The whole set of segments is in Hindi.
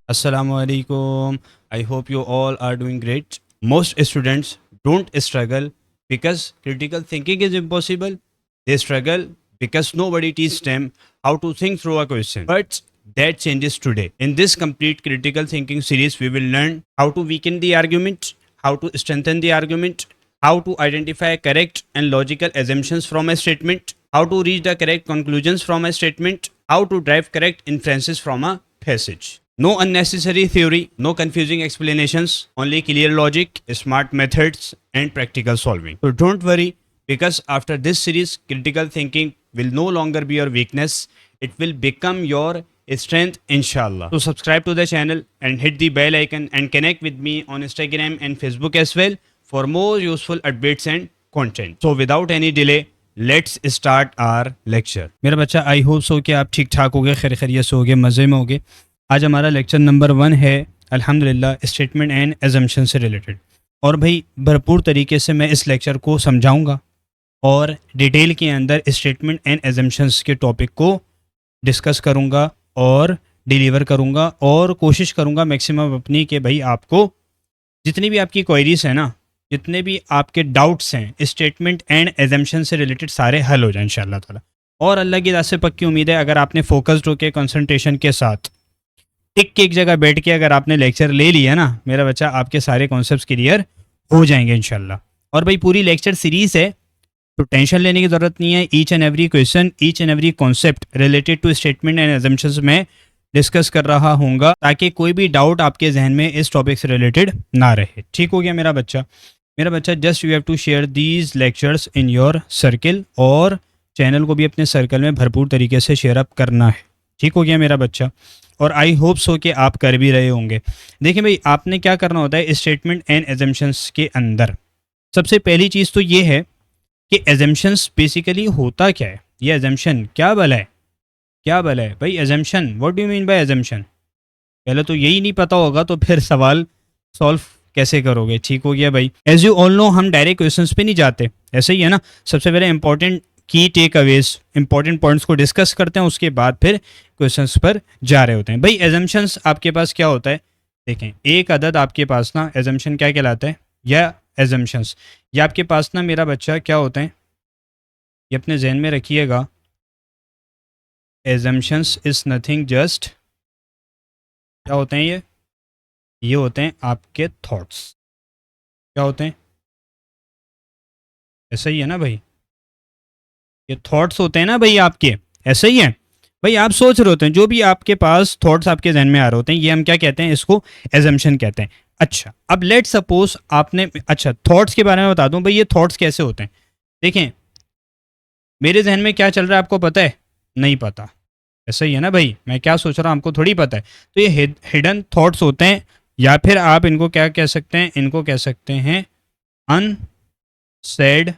Assalamu alaikum. I hope you all are doing great. Most students don't struggle because critical thinking is impossible. They struggle because nobody teaches them how to think through a question. But that changes today. In this complete critical thinking series, we will learn how to weaken the argument, how to strengthen the argument, how to identify correct and logical assumptions from a statement, how to reach the correct conclusions from a statement, how to drive correct inferences from a passage. No unnecessary theory, no confusing explanations, only clear logic, smart methods, and practical solving. So don't worry, because after this series, critical thinking will no longer be your weakness, it will become your strength, inshallah. So subscribe to the channel and hit the bell icon and connect with me on Instagram and Facebook as well for more useful updates and content. So without any delay, let's start our lecture. मेरा बच्चा आई होप सो कि आप ठीक ठाक हो गए, खैर खैरियत से हो गए, मज़े में हो गए। आज हमारा लेक्चर नंबर 1 है अल्हम्दुलिल्लाह स्टेटमेंट एंड एजम्पशन से रिलेटेड। और भाई भरपूर तरीके से मैं इस लेक्चर को समझाऊंगा और डिटेल के अंदर स्टेटमेंट एंड एजम्पशंस के टॉपिक को डिस्कस करूंगा और डिलीवर करूंगा और कोशिश करूंगा मैक्सिमम अपनी कि भाई आपको जितनी भी आपकी क्वेरीज है ना, जितने भी आपके डाउट्स हैं स्टेटमेंट एंड एजम्पशन से रिलेटेड सारे हल हो जाए इंशाल्लाह ताला। और अल्लाह की रात से पक्की उम्मीद है अगर आपने फोकस्ड होकर कंसंट्रेशन के साथ टिक के एक जगह बैठ के अगर आपने लेक्चर ले लिया ना मेरा बच्चा, आपके सारे कॉन्सेप्ट्स क्लियर हो जाएंगे इंशाल्लाह। और भाई पूरी लेक्चर सीरीज़ है तो टेंशन लेने की ज़रूरत नहीं है। Each and every question, each and every concept related to statement and assumptions में डिस्कस कर रहा हूँगा ताकि कोई भी डाउट आपके जहन में इस टॉपिक से रिलेटेड ना रहे। ठीक हो गया मेरा बच्चा? मेरा बच्चा just you have to share these lectures in your circle और चैनल को भी अपने सर्कल में भरपूर तरीके से शेयर अप करना है। ठीक हो गया मेरा बच्चा? और आई होप सो कि आप कर भी रहे होंगे। देखिए भाई, आपने क्या करना होता है स्टेटमेंट एंड एजम्पशंस के अंदर। सबसे पहली चीज़ तो ये है कि एजम्पशंस बेसिकली होता क्या है। ये एजम्पशन क्या भला है, क्या भला है भाई assumption? What do you mean by assumption? पहले तो यही नहीं पता होगा तो फिर सवाल सॉल्व कैसे करोगे? ठीक हो गया भाई। एज यू ऑल नो हम डायरेक्ट क्वेश्चंस पे नहीं जाते, ऐसे ही है ना। सबसे पहले इंपॉर्टेंट की टेक अवेज, इंपॉर्टेंट पॉइंट्स को डिस्कस करते हैं, उसके बाद फिर क्वेश्चंस पर जा रहे होते हैं। भाई एजम्पशंस आपके पास क्या होता है? देखें, एक अदद आपके पास ना एजम्पशन क्या कहलाता है, या एजम्पशंस ये आपके पास ना मेरा बच्चा क्या होता है, ये अपने जहन में रखिएगा। एजम्पशंस इज नथिंग जस्ट, क्या होते हैं ये होते हैं आपके थॉट्स। क्या होते हैं? ऐसा ही है ना भाई, ये थॉट्स होते हैं ना भाई आपके, ऐसे ही है भाई। आप सोच रहे होते हैं, जो भी आपके पास थॉट्स आपके जहन में आ रहे होते हैं, ये हम क्या कहते हैं, इसको एजम्पशन कहते हैं। अच्छा, अब लेट सपोज आपने, अच्छा थॉट्स के बारे में बता दूं भाई, ये थॉट्स कैसे होते हैं। देखें, मेरे जहन में क्या चल रहा है आपको पता है? नहीं पता, ऐसा ही है ना भाई। मैं क्या सोच रहा हूँ आपको थोड़ी पता है। तो ये हिडन थॉट्स होते हैं, या फिर आप इनको क्या कह सकते हैं, इनको कह सकते हैं अनसेड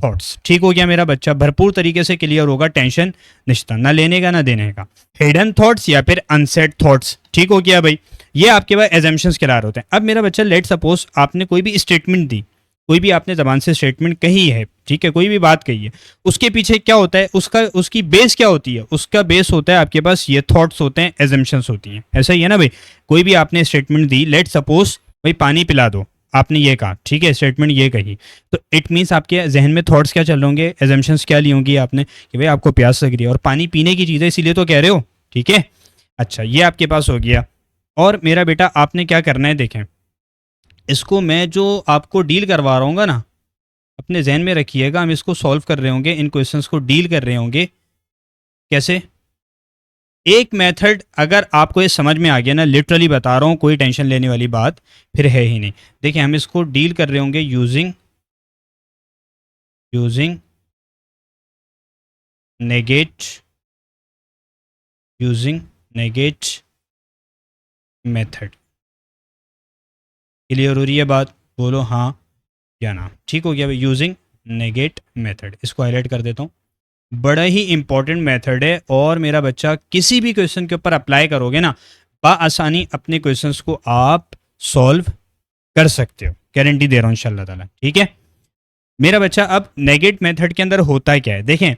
थॉट्स। ठीक हो गया मेरा बच्चा? भरपूर तरीके से क्लियर होगा, टेंशन निश्चित ना लेने का ना देने का। हिडन थॉट्स या फिर अनसेड थॉट्स। ठीक हो गया भाई? ये आपके पास एजम्पशंस क्लियर होते हैं। अब मेरा बच्चा लेट सपोज आपने कोई भी स्टेटमेंट दी, कोई भी आपने जबान से स्टेटमेंट कही है, ठीक है, कोई भी बात कही है, उसके पीछे क्या होता है, उसकी बेस क्या होती है? उसका बेस होता है आपके पास ये थॉट्स होते हैं, एजम्पशंस होती हैं। ऐसा ही है ना भाई? कोई भी आपने स्टेटमेंट दी, लेट सपोज भाई पानी पिला दो, आपने ये कहा, ठीक है, स्टेटमेंट ये कही, तो इट मीन्स आपके जहन में थॉट्स क्या चल रहे होंगे, एजम्पशंस क्या ली होंगी आपने कि भाई आपको प्यास लग रही है और पानी पीने की चीज़ है इसीलिए तो कह रहे हो। ठीक है, अच्छा ये आपके पास हो गया। और मेरा बेटा आपने क्या करना है, देखें इसको मैं जो आपको डील करवा रहा हूँ ना, अपने जहन में रखिएगा, हम इसको सॉल्व कर रहे होंगे, इन क्वेश्चंस को डील कर रहे होंगे कैसे। एक मेथड अगर आपको ये समझ में आ गया ना, लिटरली बता रहा हूँ, कोई टेंशन लेने वाली बात फिर है ही नहीं। देखिए हम इसको डील कर रहे होंगे यूजिंग नेगेट मेथड। क्लियर हो रही है बात? बोलो हाँ या ना। ठीक हो गया भाई, यूजिंग नेगेट मेथड, इसको हाईलाइट कर देता हूँ। बड़ा ही इंपॉर्टेंट मेथड है और मेरा बच्चा किसी भी क्वेश्चन के ऊपर अप्लाई करोगे ना, बआसानी अपने क्वेश्चंस को आप सॉल्व कर सकते हो, गारंटी दे रहा हूँ इंशाल्लाह ताला। ठीक है मेरा बच्चा? अब नेगेट मेथड के अंदर होता क्या है, देखें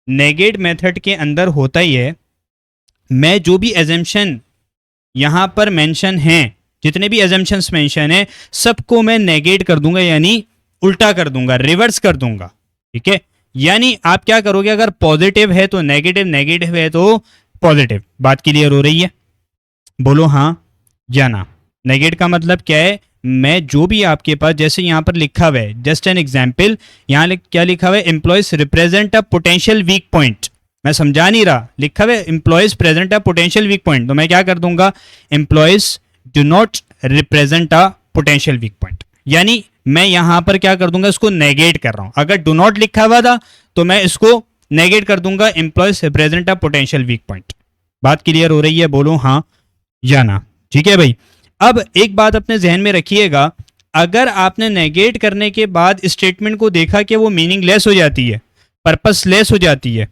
नेगेट मेथड के अंदर होता ही है, मैं जो भी एजम्पशन यहाँ पर मेंशन हैं, जितने भी एजम्पशंस मेंशन है सबको मैं नेगेट कर दूंगा, यानी उल्टा कर दूंगा, रिवर्स कर दूंगा। ठीक है, यानी आप क्या करोगे, अगर पॉजिटिव है तो नेगेटिव, नेगेटिव है तो पॉजिटिव। बात क्लियर हो रही है? बोलो हाँ या ना। नेगेट का मतलब क्या है, मैं जो भी आपके पास, जैसे यहाँ पर लिखा हुआ है, जस्ट एन एग्जाम्पल, यहाँ क्या लिखा हुआ है, employees represent a potential weak point. मैं समझा नहीं रहा, लिखा हुआ है employees present a potential weak point, तो मैं क्या कर दूंगा, employees do not represent a potential weak point, यानी मैं यहां पर क्या कर दूंगा, इसको नेगेट कर रहा हूं। अगर डू नॉट लिखा हुआ था तो मैं इसको नेगेट कर दूंगा, employees represent a potential weak point. बात क्लियर हो रही है? बोलो हाँ या ना। ठीक है भाई, अब एक बात अपने जहन में रखिएगा, अगर आपने नेगेट करने के बाद स्टेटमेंट को देखा कि वो मीनिंगलेस हो जाती है, पर्पसलेस हो जाती है,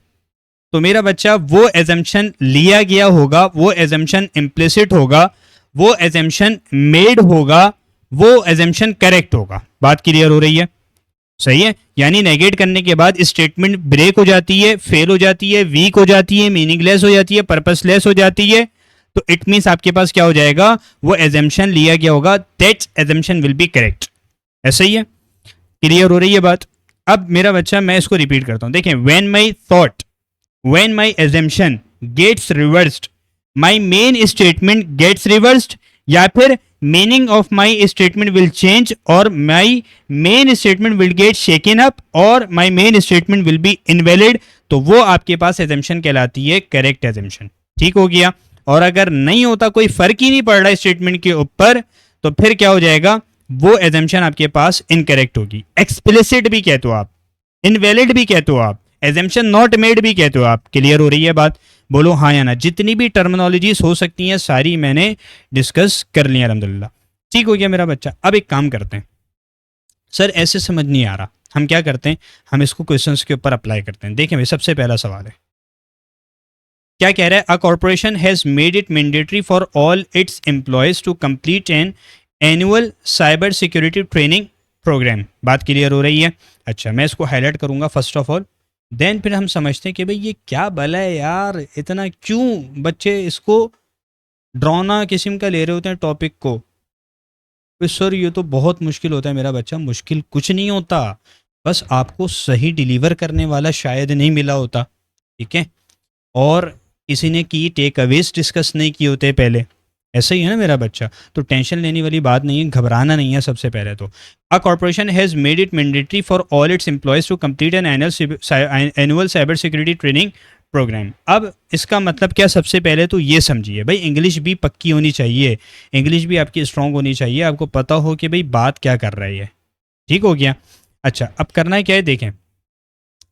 तो मेरा बच्चा वो एजम्पशन लिया गया होगा, वो एजम्पशन इम्प्लिसिट होगा, वो एजम्पशन मेड होगा, वो एजम्पशन करेक्ट होगा। बात क्लियर हो रही है? सही है, यानी नेगेट करने के बाद स्टेटमेंट ब्रेक हो जाती है, फेल हो जाती है, वीक हो जाती है, मीनिंगलेस हो जाती है, पर्पसलेस हो जाती है, तो इट मीन्स आपके पास क्या हो जाएगा, वो एजम्पशन लिया गया होगा, that assumption will be correct. ऐसा ही है, क्लियर हो रही है बात? अब मेरा बच्चा मैं इसको रिपीट करता हूं, देखें, when my thought, when my assumption gets reversed, my main statement gets reversed, या फिर meaning of my statement will change, और my main statement will get shaken up, और my main statement will be invalid, तो वो आपके पास assumption कहलाती है correct assumption। ठीक हो गया? और अगर नहीं होता, कोई फर्क ही नहीं पड़ रहा स्टेटमेंट के ऊपर, तो फिर क्या हो जाएगा, वो assumption आपके पास incorrect होगी। explicit भी कहते हो आप, invalid भी कहते हो आप, एजम्पशन नॉट मेड भी कहते हो आप। क्लियर हो रही है बात? बोलो हाँ या ना। जितनी भी टर्मिनोलॉजीज हो सकती हैं सारी मैंने डिस्कस कर ली अल्हम्दुलिल्लाह। ठीक हो गया मेरा बच्चा। अब एक काम करते हैं, सर ऐसे समझ नहीं आ रहा, हम क्या करते हैं, हम इसको क्वेश्चंस के ऊपर अप्लाई करते हैं। देखें भाई, सबसे पहला सवाल है, क्या कह रहा है, a corporation has made it mandatory for all its employees to complete an annual cyber security training program. बात क्लियर हो रही है? अच्छा, मैं इसको हाईलाइट करूंगा फर्स्ट ऑफ ऑल, देन फिर हम समझते हैं कि भाई ये क्या भला है यार, इतना क्यों बच्चे इसको ड्राना किस्म का ले रहे होते हैं टॉपिक को। तो सर ये तो बहुत मुश्किल होता है मेरा बच्चा, मुश्किल कुछ नहीं होता, बस आपको सही डिलीवर करने वाला शायद नहीं मिला होता। ठीक है, और किसी ने की टेक अवेज डिस्कस नहीं किए होते पहले, ऐसा ही है ना मेरा बच्चा। तो टेंशन लेने वाली बात नहीं है, घबराना नहीं है। सबसे पहले तो a corporation has made it mandatory for all its employees to complete an annual cyber security training program. अब इसका मतलब क्या, सबसे पहले तो ये समझिए भाई, इंग्लिश भी पक्की होनी चाहिए, इंग्लिश भी आपकी स्ट्रांग होनी चाहिए, आपको पता हो कि भाई बात क्या कर रही है। ठीक हो गया? अच्छा, अब करना है क्या है, देखें,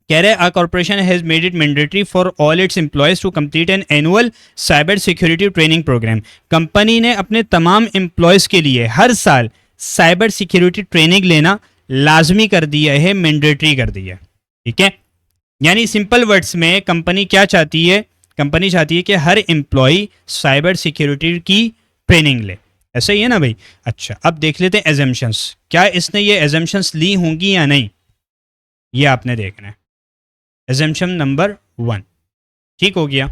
कह रहे हैं corporation has made it mandatory for all its employees to complete an annual cyber security training program. Company ने अपने तमाम एम्प्लॉयज के लिए हर साल साइबर सिक्योरिटी ट्रेनिंग लेना लाजमी कर दिया है, मैंडेटरी कर दिया है। ठीक है, यानी सिंपल वर्ड्स में कंपनी क्या चाहती है, कंपनी चाहती है कि हर एम्प्लॉय साइबर सिक्योरिटी की ट्रेनिंग ले। ऐसा ही है ना भाई? अच्छा, अब देख लेते हैं एजम्पशंस, क्या इसने ये एजम्पशंस ली होंगी या नहीं, ये आपने देखना है। एजम्पशन नंबर 1, ठीक हो गया,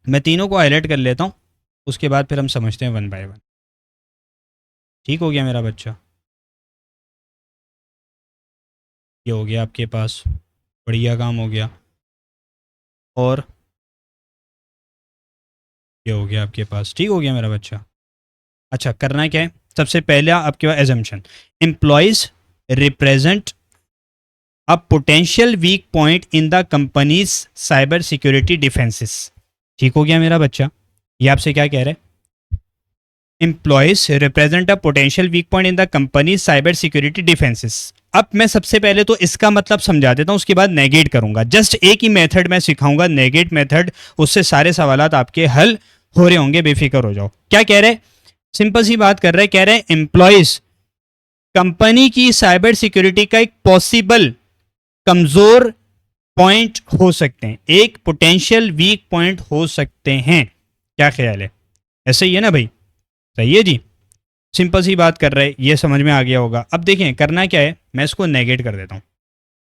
मैं तीनों को हाईलाइट कर लेता हूँ, उसके बाद फिर हम समझते हैं वन बाय वन। ठीक हो गया मेरा बच्चा? ये हो गया आपके पास, बढ़िया काम हो गया। और ये हो गया आपके पास, ठीक हो गया मेरा बच्चा। अच्छा, करना क्या है, सबसे पहले आपके पास assumption, employees represent a potential weak point in the company's cyber security defences. ठीक हो गया मेरा बच्चा? ये आपसे क्या कह रहे हैं, employees represent a potential weak point in the company cyber security defences. अब मैं सबसे पहले तो इसका मतलब समझा देता हूं, उसके बाद नेगेट करूंगा। जस्ट एक ही मेथड मैं सिखाऊंगा, नेगेट मेथड, उससे सारे सवालात आपके हल हो रहे होंगे, बेफिक्र हो जाओ। क्या कह रहे, सिंपल सी बात कर रहे, कह रहे हैं एम्प्लॉयज कंपनी की साइबर सिक्योरिटी का एक पॉसिबल कमजोर पॉइंट हो सकते हैं, एक पोटेंशियल वीक पॉइंट हो सकते हैं। क्या ख्याल है? ऐसा ही है ना भाई? सही है जी, सिंपल सी बात कर रहे हैं, ये समझ में आ गया होगा। अब देखें करना क्या है, मैं इसको नेगेट कर देता हूँ,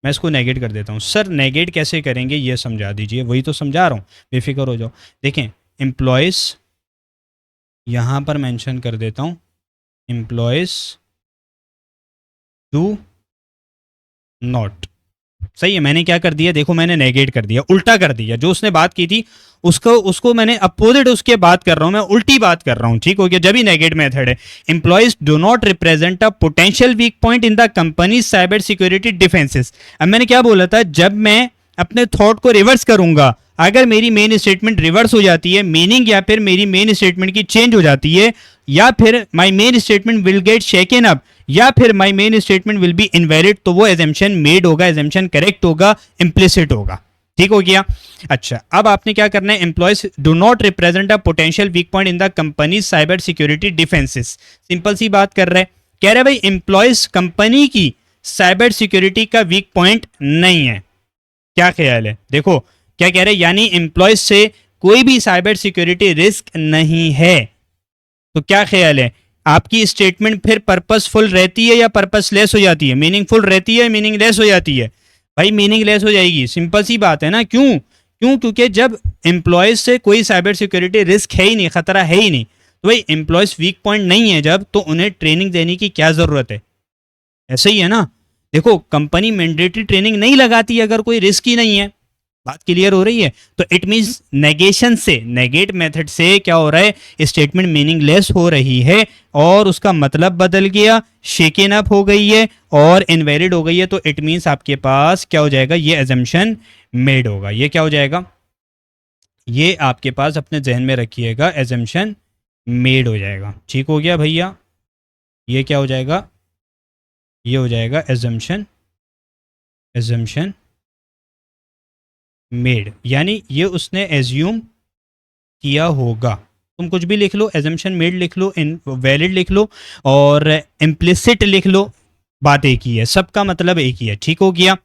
मैं इसको नेगेट कर देता हूँ। सर नेगेट कैसे करेंगे ये समझा दीजिए, वही तो समझा रहा हूँ, बेफिक्र हो जाओ। देखें, एम्प्लॉयज यहाँ पर मेंशन कर देता हूँ एम्प्लॉयज डू नॉट। सही है, मैंने क्या कर दिया, देखो मैंने नेगेट कर दिया, उल्टा कर दिया। जो उसने बात की थी उसको मैंने अपोजिट उसके बात कर रहा हूं, मैं उल्टी बात कर रहा हूं। ठीक हो गया, जब ही नेगेट मेथड है। Employees do not represent a potential weak point in the company cyber security defences. अब मैंने क्या बोला था, जब मैं अपने थॉट को रिवर्स करूंगा, अगर मेरी मेन स्टेटमेंट रिवर्स हो जाती है, मीनिंग या फिर मेरी मेन स्टेटमेंट की चेंज हो जाती है, या फिर माई main statement will get shaken up, या फिर माई main statement will be invalid, तो वो एजम्पशन मेड होगा, एजम्पशन करेक्ट होगा, इम्प्लिसिट होगा। ठीक हो गया। अच्छा, अब आपने क्या करना है, employees do not represent a potential weak point in the company cyber security defences. Simple सी बात कर रहे हैं, कह रहे भाई एम्प्लॉयज कंपनी की साइबर सिक्योरिटी का वीक पॉइंट नहीं है। क्या ख्याल है, देखो क्या कह रहे हैं, यानी एम्प्लॉयज से कोई भी साइबर सिक्योरिटी रिस्क नहीं है। तो क्या ख्याल है, आपकी स्टेटमेंट फिर पर्पसफुल रहती है या पर्पसलेस हो जाती है, मीनिंगफुल रहती है मीनिंगलेस हो जाती है? भाई मीनिंगलेस हो जाएगी, सिंपल सी बात है ना। क्यों क्योंकि जब एम्प्लॉयज से कोई साइबर सिक्योरिटी रिस्क है ही नहीं, खतरा है ही नहीं, तो भाई एम्प्लॉयज वीक पॉइंट नहीं है जब, तो उन्हें ट्रेनिंग देने की क्या जरूरत है? ऐसे ही है ना। देखो कंपनी मैंडेटरी ट्रेनिंग नहीं लगाती अगर कोई रिस्क ही नहीं है। बात क्लियर हो रही है? तो इट मींस नेगेशन से, नेगेट मेथड से क्या हो रहा है, स्टेटमेंट मीनिंगलेस हो रही है और उसका मतलब बदल गया, शेकन अप हो गई है और इनवैलिड हो गई है। तो इट मींस आपके पास क्या हो जाएगा, ये एजम्पशन मेड होगा। ये क्या हो जाएगा, ये आपके पास अपने जहन में रखिएगा, एजम्पशन मेड हो जाएगा। ठीक हो गया भैया, ये क्या हो जाएगा, ये हो जाएगा एजम्पशन मेड, यानी ये उसने एज्यूम किया होगा। तुम कुछ भी लिख लो, एजम्पशन मेड लिख लो, वैलिड लिख लो और इम्प्लिसिट लिख लो, बात एक ही है, सबका मतलब एक ही है। ठीक हो गया।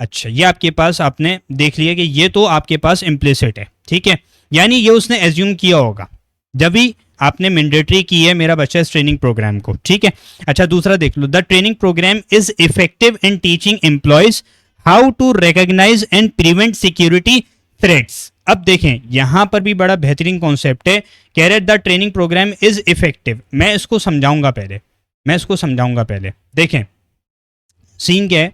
अच्छा, ये आपके पास आपने देख लिया कि ये तो आपके पास इम्प्लिसिट है, ठीक है, यानी ये उसने एज्यूम किया होगा जब भी आपने मैंडेटरी की है मेरा बच्चा इस ट्रेनिंग प्रोग्राम को। ठीक है। अच्छा, दूसरा देख लो, the training programme is effective in teaching employees how to recognise and prevent security threats. अब देखें यहां पर भी बड़ा बेहतरीन कॉन्सेप्ट है, कह रहे the training programme is effective. मैं इसको समझाऊंगा पहले, देखें सीन क्या है।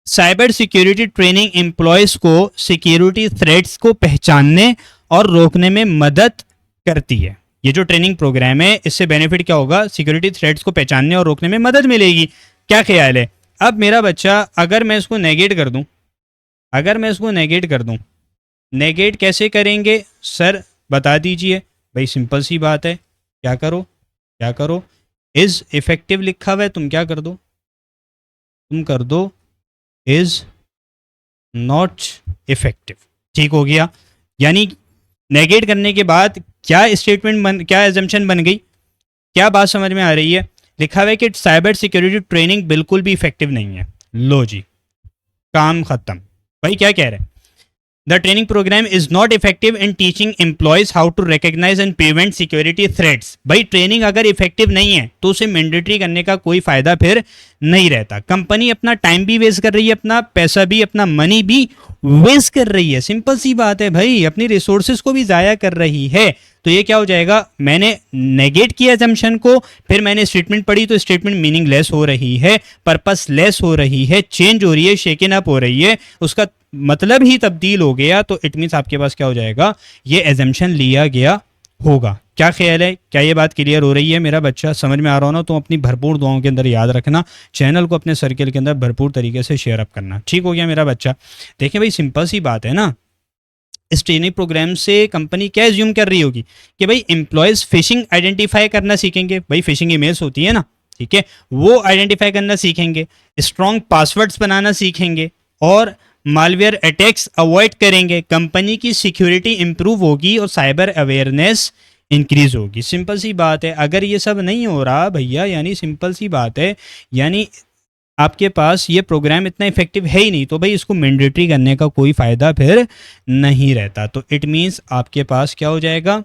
साइबर सिक्योरिटी ट्रेनिंग एम्प्लॉयज को सिक्योरिटी थ्रेट्स को पहचानने और रोकने में मदद करती है। ये जो ट्रेनिंग प्रोग्राम है इससे बेनिफिट क्या होगा, सिक्योरिटी थ्रेट्स को पहचानने और रोकने में मदद मिलेगी। क्या ख्याल है? अब मेरा बच्चा, अगर मैं इसको नेगेट कर दूं, नेगेट कैसे करेंगे सर, बता दीजिए। भाई सिंपल सी बात है, क्या करो, इज इफेक्टिव लिखा हुआ है, तुम क्या कर दो, तुम कर दो इज नॉट इफेक्टिव। ठीक हो गया। यानी नेगेट करने के बाद क्या क्या एजम्पशन बन गई, क्या बात समझ में आ रही है? लिखा हुआ है कि साइबर सिक्योरिटी ट्रेनिंग बिल्कुल भी इफेक्टिव नहीं है। लो जी, काम खत्म। भाई क्या कह रहे हैं, the training programme is not effective in teaching employees how to recognise and prevent security threats. भाई ट्रेनिंग अगर इफेक्टिव नहीं है तो उसे मैंडेटरी करने का कोई फायदा फिर नहीं रहता। कंपनी अपना टाइम भी वेस्ट कर रही है, अपना पैसा भी, अपना मनी भी वेस्ट कर रही है। सिंपल सी बात है भाई, अपनी रिसोर्सेज को भी ज़ाया कर रही है। तो ये क्या हो जाएगा, मैंने नेगेट किया एजम्पशन को, फिर मैंने स्टेटमेंट पढ़ी तो स्टेटमेंट मीनिंगलेस हो रही है, पर्पसलेस हो रही है, चेंज हो रही है, शेकन अप हो रही है, उसका मतलब ही तब्दील हो गया। तो इट मीन्स आपके पास क्या हो जाएगा, ये एजम्पशन लिया गया होगा। क्या ख्याल है, क्या ये बात क्लियर हो रही है मेरा बच्चा? समझ में आ रहा हो ना? तो अपनी भरपूर दुआओं के अंदर याद रखना, चैनल को अपने सर्किल के अंदर भरपूर तरीके से शेयर अप करना। ठीक हो गया मेरा बच्चा? देखिए भाई सिंपल सी बात है ना, इस ट्रेनिंग प्रोग्राम से कंपनी क्या एज्यूम कर रही होगी कि भाई एम्प्लॉयज फिशिंग आइडेंटिफाई करना सीखेंगे। भाई फिशिंग ईमेल्स होती है ना, ठीक है, वो आइडेंटिफाई करना सीखेंगे, स्ट्रॉन्ग पासवर्ड्स बनाना सीखेंगे और मालवेयर अटैक्स अवॉइड करेंगे। कंपनी की सिक्योरिटी इंप्रूव होगी और साइबर अवेयरनेस इंक्रीज होगी। सिंपल सी बात है। अगर ये सब नहीं हो रहा भैया, यानी सिंपल सी बात है, यानी आपके पास ये प्रोग्राम इतना इफेक्टिव है ही नहीं, तो भाई इसको मैंडेटरी करने का कोई फ़ायदा फिर नहीं रहता। तो इट मीन्स आपके पास क्या हो जाएगा,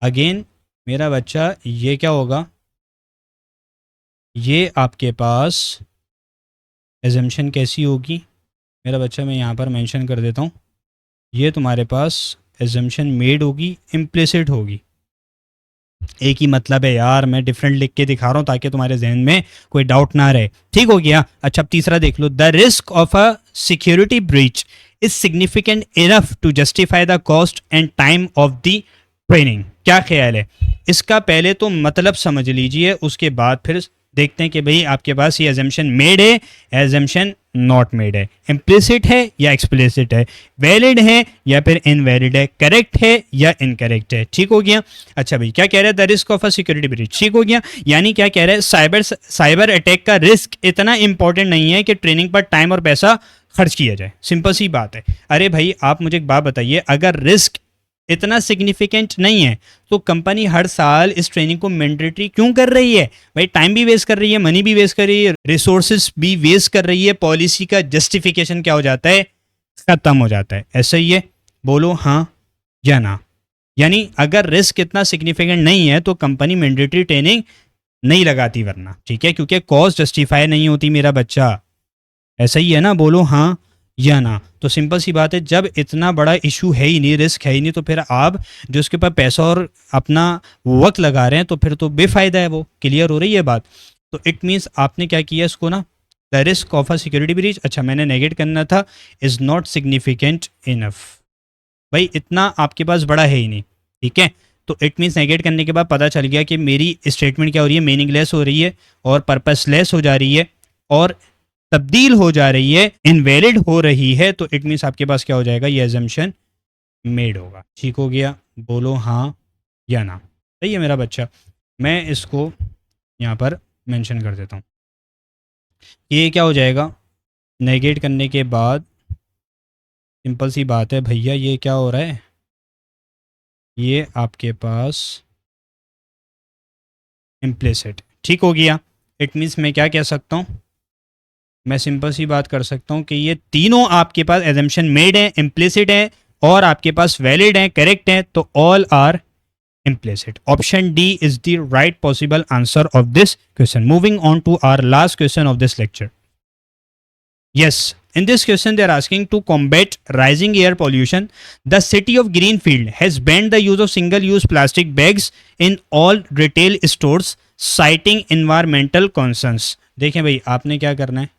अगेन मेरा बच्चा, ये क्या होगा, ये आपके पास एजम्पशन कैसी होगी मेरा बच्चा, मैं यहाँ पर मेंशन कर देता हूँ, ये तुम्हारे पास एजम्पशन मेड होगी, इम्प्लिसिट होगी। एक ही मतलब है यार, मैं डिफरेंट लिख के दिखा रहा हूँ ताकि तुम्हारे जहन में कोई डाउट ना रहे। ठीक हो गया। अच्छा अब तीसरा देख लो, the risk of a security breach is significant enough to justify the cost and time of the training. क्या ख्याल है? इसका पहले तो मतलब समझ लीजिए, उसके बाद फिर देखते हैं कि भाई आपके पास ये एजम्पशन मेड है, एजम्पशन नॉट मेड है, इम्प्लिसिट है या एक्सप्लिसिट है, वैलिड है या फिर इनवैलिड है, करेक्ट है या इनकरेक्ट है। ठीक हो गया। अच्छा भाई क्या कह रहा है, the risk of a security breach. ठीक हो गया, यानी क्या कह रहा है, साइबर अटैक का रिस्क इतना इंपॉर्टेंट नहीं है कि ट्रेनिंग पर टाइम और पैसा खर्च किया जाए। सिंपल सी बात है। अरे भाई आप मुझे एक बात बताइए, अगर रिस्क इतना सिग्निफिकेंट नहीं है तो कंपनी हर साल इस ट्रेनिंग को मैंडेटरी क्यों कर रही है? भाई टाइम भी वेस्ट कर रही है, मनी भी वेस्ट कर रही है, रिसोर्सेज भी वेस्ट कर रही है, पॉलिसी का जस्टिफिकेशन क्या हो जाता है, खत्म हो जाता है। ऐसा ही है, बोलो हाँ या ना। यानी अगर रिस्क इतना सिग्निफिकेंट नहीं है तो कंपनी मैंडेटरी ट्रेनिंग नहीं लगाती, वरना ठीक है, क्योंकि कॉस्ट जस्टिफाई नहीं होती मेरा बच्चा। ऐसा ही है ना, बोलो हाँ या ना। तो सिंपल सी बात है, जब इतना बड़ा इशू है ही नहीं, रिस्क है ही नहीं, तो फिर आप जो उसके ऊपर पैसा और अपना वक्त लगा रहे हैं तो फिर तो बेफायदा है वो। क्लियर हो रही है बात? तो इट मीन्स आपने क्या किया इसको ना, the risk of a security breach, अच्छा मैंने नेगेट करना था, इज नॉट सिग्निफिकेंट इनफ। भाई इतना आपके पास बड़ा है ही नहीं, ठीक है। तो इट मीन्स नेगेट करने के बाद पता चल गया कि मेरी स्टेटमेंट क्या हो रही है, मीनिंगलेस हो रही है और पर्पसलेस हो जा रही है और तब्दील हो जा रही है, इनवैलिड हो रही है। तो इट मीन्स आपके पास क्या हो जाएगा, ये एजम्पशन मेड होगा। ठीक हो गया, बोलो हाँ या ना। सही है मेरा बच्चा। मैं इसको यहाँ पर मेंशन कर देता हूँ। ये क्या हो जाएगा, नेगेट करने के बाद सिंपल सी बात है भैया, ये क्या हो रहा है, ये आपके पास इम्प्लिसिट। ठीक हो गया। इट मीन्स मैं क्या कह सकता हूँ, मैं सिंपल सी बात कर सकता हूँ कि ये तीनों आपके पास एजम्पशन मेड है, इम्प्लिसिट है और आपके पास वैलिड है, करेक्ट है, तो all are implicit. Option D is the right possible answer of this question. Moving on to our last question of this lecture. Yes, in this question they are asking, to combat rising air pollution, the city of Greenfield has banned the use of single-use plastic bags in all retail stores, citing environmental concerns. देखें भाई आपने क्या करना है,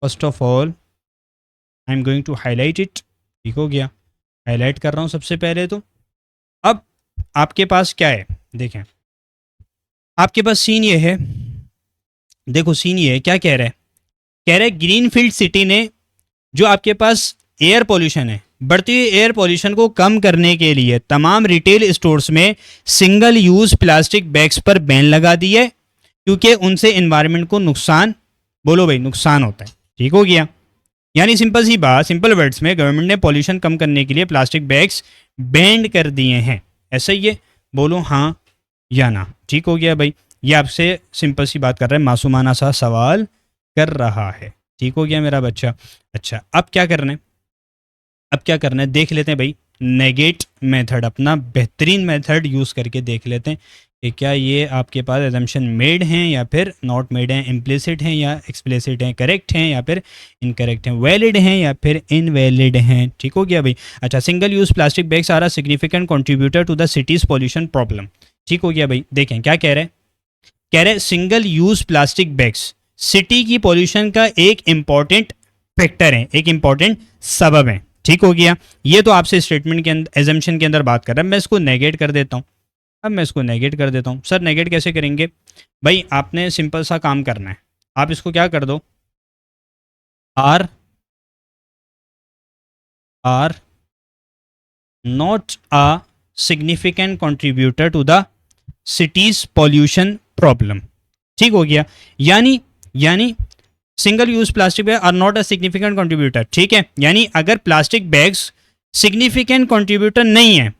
first of all I am going to highlight it. ठीक हो गया, हाईलाइट कर रहा हूँ सबसे पहले तो। अब आपके पास क्या है, देखें आपके पास सीन ये है, देखो सीन ये है, क्या कह रहा है, कह रहा है ग्रीनफील्ड सिटी ने जो आपके पास एयर पोल्यूशन है, बढ़ती हुई एयर पोल्यूशन को कम करने के लिए तमाम रिटेल स्टोर्स में सिंगल यूज प्लास्टिक बैग्स पर बैन लगा दी है, क्योंकि उनसे एनवायरनमेंट को नुकसान, बोलो भाई नुकसान होता है। ठीक हो गया, यानी सिंपल सी बात, सिंपल वर्ड्स में गवर्नमेंट ने पॉल्यूशन कम करने के लिए प्लास्टिक बैग्स बैन कर दिए हैं। ऐसा ही है, बोलो हाँ या ना। ठीक हो गया भाई, ये आपसे सिंपल सी बात कर रहा है, मासूमाना सा सवाल कर रहा है। ठीक हो गया मेरा बच्चा। अच्छा अब क्या करना है, अब क्या करना है देख लेते हैं भाई, नेगेट मेथड, अपना बेहतरीन मेथड यूज़ करके देख लेते हैं कि क्या ये आपके पास एजम्पशन मेड हैं या फिर नॉट मेड हैं, इम्प्लिसिट हैं या एक्सप्लिसिट हैं, करेक्ट हैं या फिर इनकरेक्ट हैं, वैलिड हैं या फिर इनवैलिड हैं। ठीक हो गया भाई। अच्छा, single use plastic bags are a significant contributor to the city's pollution problem. ठीक हो गया भाई, देखें क्या कह रहे हैं, कह रहे single use plastic bags city की पॉल्यूशन का एक इंपॉर्टेंट फैक्टर है, एक इंपॉर्टेंट सबब है। ठीक हो गया, ये तो आपसे स्टेटमेंट के अंदर, एजम्पशन के अंदर बात कर रहा है। मैं इसको नेगेट कर देता हूँ। अब मैं इसको नेगेट कर देता हूँ। सर नेगेट कैसे करेंगे? भाई आपने सिंपल सा काम करना है, आप इसको क्या कर दो, are are not a significant contributor to the city's pollution problem. ठीक हो गया, यानी single use plastic bag are not a significant contributor. ठीक है, यानी अगर प्लास्टिक बैग्स सिग्निफिकेंट कंट्रीब्यूटर नहीं है,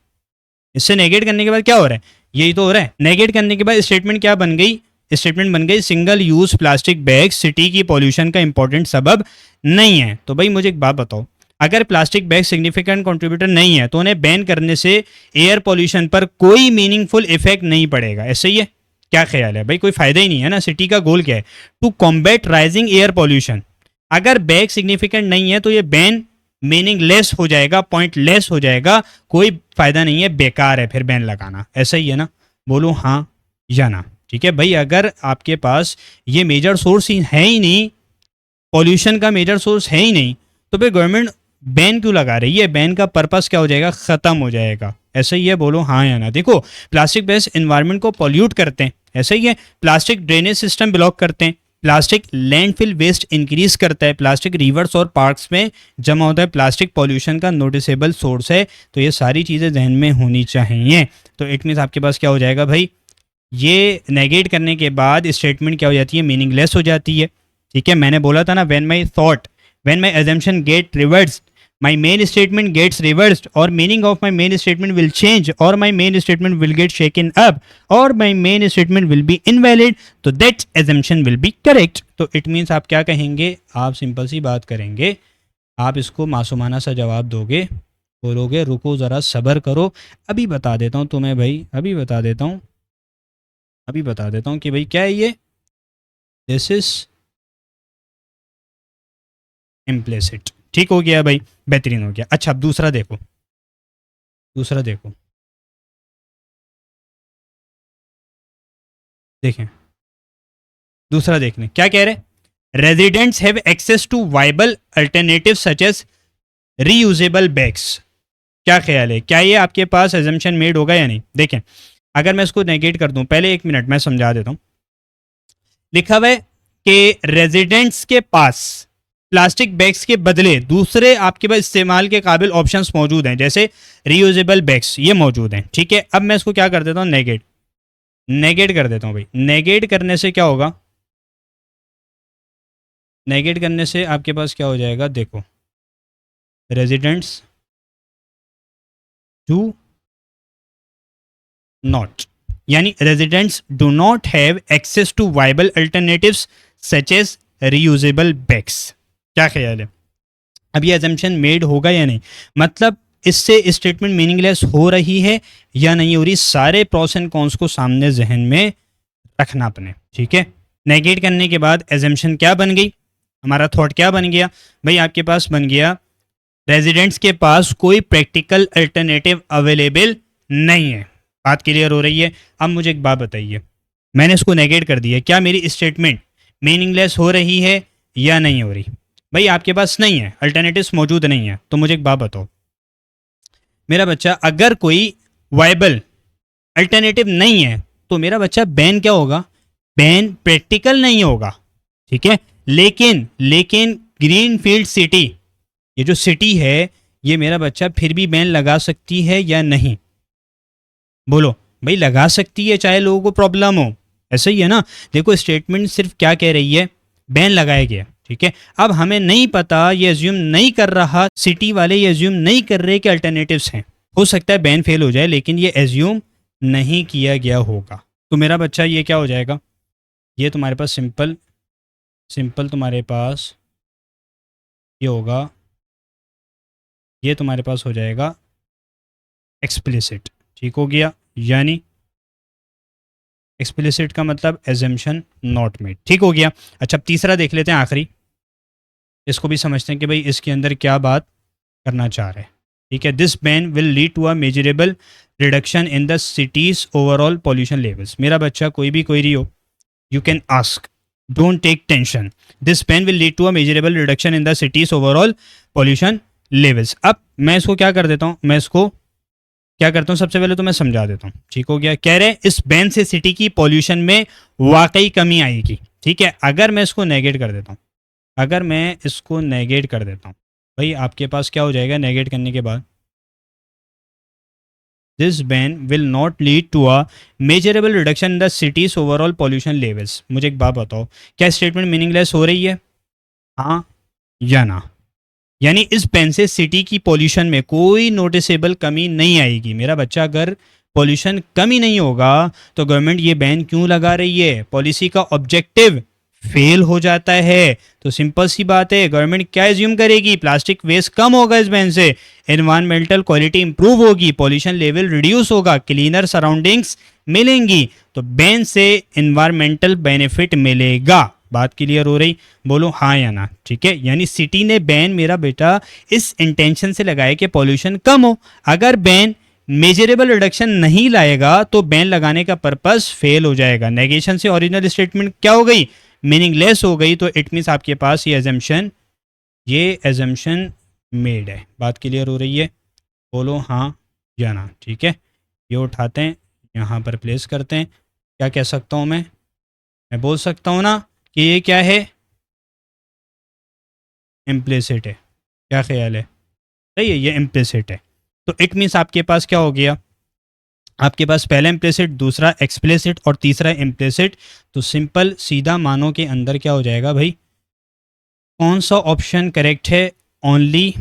इससे नेगेट करने के बाद क्या हो रहा है, यही तो हो रहा है। नेगेट करने के बाद स्टेटमेंट क्या बन गई, स्टेटमेंट बन गई single use plastic bag city की पॉल्यूशन का इंपॉर्टेंट सबब नहीं है। तो भाई मुझे एक बात बताओ, अगर प्लास्टिक बैग सिग्निफिकेंट कंट्रीब्यूटर नहीं है तो उन्हें बैन करने से एयर पॉल्यूशन पर कोई मीनिंगफुल इफेक्ट नहीं पड़ेगा। ऐसे ही है, क्या ख्याल है भाई, कोई फायदा ही नहीं है ना। सिटी का गोल क्या है, to combat rising air pollution. अगर बैग सिग्निफिकेंट नहीं है तो ये बैन मीनिंगलेस हो जाएगा, पॉइंटलेस हो जाएगा, कोई फायदा नहीं है, बेकार है फिर बैन लगाना। ऐसा ही है ना। बोलो हाँ या ना। ठीक है भाई, अगर आपके पास ये मेजर सोर्स ही है ही नहीं, पॉल्यूशन का मेजर सोर्स है ही नहीं, तो फिर गवर्नमेंट बैन क्यों लगा रही है? बैन का पर्पस क्या हो जाएगा? खत्म हो जाएगा। ऐसा ही है, बोलो हाँ या ना। देखो, प्लास्टिक बेस्ड एनवायरनमेंट को पॉल्यूट करते हैं, ऐसा ही है। प्लास्टिक ड्रेनेज सिस्टम ब्लॉक करते हैं, प्लास्टिक लैंडफिल वेस्ट इंक्रीज करता है, प्लास्टिक रिवर्स और पार्क्स में जमा होता है, प्लास्टिक पॉल्यूशन का नोटिसेबल सोर्स है। तो ये सारी चीज़ें जहन में होनी चाहिए। तो इट मीन्स आपके पास क्या हो जाएगा भाई, ये नेगेट करने के बाद स्टेटमेंट क्या हो जाती है? मीनिंगलेस हो जाती है। ठीक है, मैंने बोला था ना, when my assumption get reversed, my main statement gets reversed, और meaning of my main statement will change, और my main statement will get shaken up, और my main statement will be invalid, तो that assumption will be correct. तो इट मीन्स आप क्या कहेंगे? आप सिंपल सी बात करेंगे, आप इसको मासूमाना सा जवाब दोगे, बोलोगे रुको ज़रा सब्र करो, अभी बता देता हूँ तुम्हें भाई, अभी बता देता हूँ कि भाई क्या है ये, दिस इज इम्प्लिसिट। ठीक हो गया भाई, बेहतरीन हो गया। अच्छा, अब दूसरा देखो, देखें, दूसरा देखने क्या कह रहे? Residents have access to viable alternative such as reusable bags. क्या ख्याल है, क्या ये आपके पास एजम्पशन मेड होगा या नहीं? देखें, अगर मैं इसको नेगेट कर दूं, पहले 1 मिनट मैं समझा देता हूं। लिखा हुआ है कि रेजिडेंट्स के पास प्लास्टिक बैग्स के बदले दूसरे आपके पास इस्तेमाल के काबिल ऑप्शंस मौजूद हैं, जैसे रीयूजेबल बैग्स, ये मौजूद हैं। ठीक है, अब मैं इसको क्या कर देता हूँ? नेगेट कर देता हूँ भाई। नेगेट करने से क्या होगा? नेगेट करने से आपके पास क्या हो जाएगा? देखो, रेजिडेंट्स डू नॉट, यानी residents do not have access to viable alternatives such as reusable bags. क्या ख्याल है, अब ये एजम्पशन मेड होगा या नहीं? मतलब इससे स्टेटमेंट मीनिंगलेस हो रही है या नहीं हो रही? सारे प्रोस एंड कॉन्स को सामने जहन में रखना अपने। ठीक है, नेगेट करने के बाद एजम्पशन क्या बन गई? हमारा थॉट क्या बन गया भाई? आपके पास बन गया रेजिडेंट्स के पास कोई प्रैक्टिकल अल्टरनेटिव अवेलेबल नहीं है। बात क्लियर हो रही है? अब मुझे एक बात बताइए, मैंने इसको नेगेट कर दिया, क्या मेरी स्टेटमेंट मीनिंगलेस हो रही है या नहीं हो रही? भाई आपके पास नहीं है, अल्टरनेटिव्स मौजूद नहीं है, तो मुझे एक बात बताओ मेरा बच्चा, अगर कोई वाइबल अल्टरनेटिव नहीं है तो मेरा बच्चा बैन क्या होगा? बैन प्रैक्टिकल नहीं होगा। ठीक है, लेकिन ग्रीन फील्ड सिटी, ये जो सिटी है, ये मेरा बच्चा फिर भी बैन लगा सकती है या नहीं? बोलो भाई, लगा सकती है, चाहे लोगों को प्रॉब्लम हो। ऐसा ही है ना? देखो, स्टेटमेंट सिर्फ क्या कह रही है? बैन लगाया गया। ठीक है, अब हमें नहीं पता, ये एज्यूम नहीं कर रहा, सिटी वाले ये एज्यूम नहीं कर रहे कि अल्टरनेटिव्स हैं। हो सकता है बैन फेल हो जाए, लेकिन ये एज्यूम नहीं किया गया होगा। तो मेरा बच्चा ये क्या हो जाएगा? ये तुम्हारे पास सिंपल तुम्हारे पास ये होगा, ये तुम्हारे पास हो जाएगा एक्सप्लिसिट। ठीक हो गया, यानी एक्सप्लिसिट का मतलब एजम्पशन नॉट मेड। ठीक हो गया। अच्छा, अब तीसरा देख लेते हैं, आखिरी, इसको भी समझते हैं कि भाई इसके अंदर क्या बात करना चाह रहे हैं। ठीक है, this ban will lead to a measurable reduction in the city's overall pollution levels. मेरा बच्चा कोई भी क्वेरी हो, you can ask, don't take tension. This ban will lead to a measurable reduction in the city's overall pollution levels. अब मैं इसको क्या कर देता हूँ, मैं इसको क्या करता हूँ, सबसे पहले तो मैं समझा देता हूँ। ठीक हो गया, कह रहे इस बैन से सिटी की पॉल्यूशन में वाकई कमी आएगी। ठीक है, अगर मैं इसको नेगेट कर देता हूँ, भाई आपके पास क्या हो जाएगा नेगेट करने के बाद? This ban will not lead to a measurable reduction in the city's overall pollution levels. मुझे एक बात बताओ, क्या स्टेटमेंट मीनिंगलेस हो रही है? हाँ या ना? यानी इस बैन से सिटी की पॉल्यूशन में कोई नोटिसेबल कमी नहीं आएगी। मेरा बच्चा, अगर पॉल्यूशन कमी नहीं होगा तो गवर्नमेंट ये बैन क्यों लगा रही है? पॉलिसी का ऑब्जेक्टिव फेल हो जाता है। तो सिंपल सी बात है, गवर्नमेंट क्या एज्यूम करेगी? प्लास्टिक वेस्ट कम होगा इस बैन से, एनवायरमेंटल क्वालिटी इंप्रूव होगी, पॉल्यूशन लेवल रिड्यूस होगा, क्लीनर सराउंडिंग्स मिलेंगी, तो बैन से एनवायरमेंटल बेनिफिट मिलेगा। बात क्लियर हो रही? बोलो हाँ या ना। ठीक है, यानी सिटी ने बैन मेरा बेटा इस इंटेंशन से लगाया कि पॉल्यूशन कम हो। अगर बैन मेजरेबल रिडक्शन नहीं लाएगा तो बैन लगाने का पर्पस फेल हो जाएगा। नेगेशन से ओरिजिनल स्टेटमेंट क्या हो गई, मीनिंगलेस हो गई। तो इट मीन्स आपके पास ये एजम्पशन मेड है। बात क्लियर हो रही है, बोलो हाँ या ना। ठीक है, ये उठाते हैं यहाँ पर प्लेस करते हैं। क्या कह सकता हूँ मैं बोल सकता हूँ ना कि ये क्या है, इम्प्लिसिट है। क्या ख्याल है, सही है, ये इम्प्लिसिट है। तो इट मीन्स आपके पास क्या हो गया, आपके पास पहला इम्प्लिसिट, दूसरा एक्सप्लिसिट और तीसरा इम्प्लिसिट। तो सिंपल सीधा मानो के अंदर क्या हो जाएगा भाई, कौन सा ऑप्शन करेक्ट है, only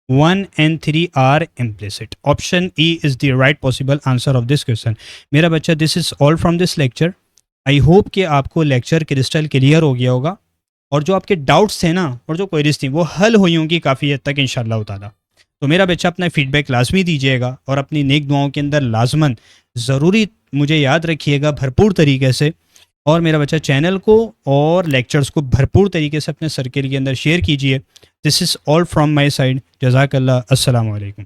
1 and 3 are implicit. Option E is the right possible answer of this question. मेरा बच्चा, this is all from this lecture. I hope कि आपको लेक्चर क्रिस्टल क्लियर हो गया होगा और जो आपके डाउट्स थे ना और जो क्वेरीज थी वो हल हुई होंगी काफ़ी हद तक इंशाल्लाह ताला। तो मेरा बच्चा अपना फीडबैक लाजमी दीजिएगा और अपनी नेक दुआओं के अंदर लाजमन ज़रूरी मुझे याद रखिएगा भरपूर तरीके से। और मेरा बच्चा चैनल को और लेक्चर्स को भरपूर तरीके से अपने सर्किल के अंदर शेयर कीजिए। This is all from my side. जज़ाकल्लाह। अस्सलाम वालेकुम।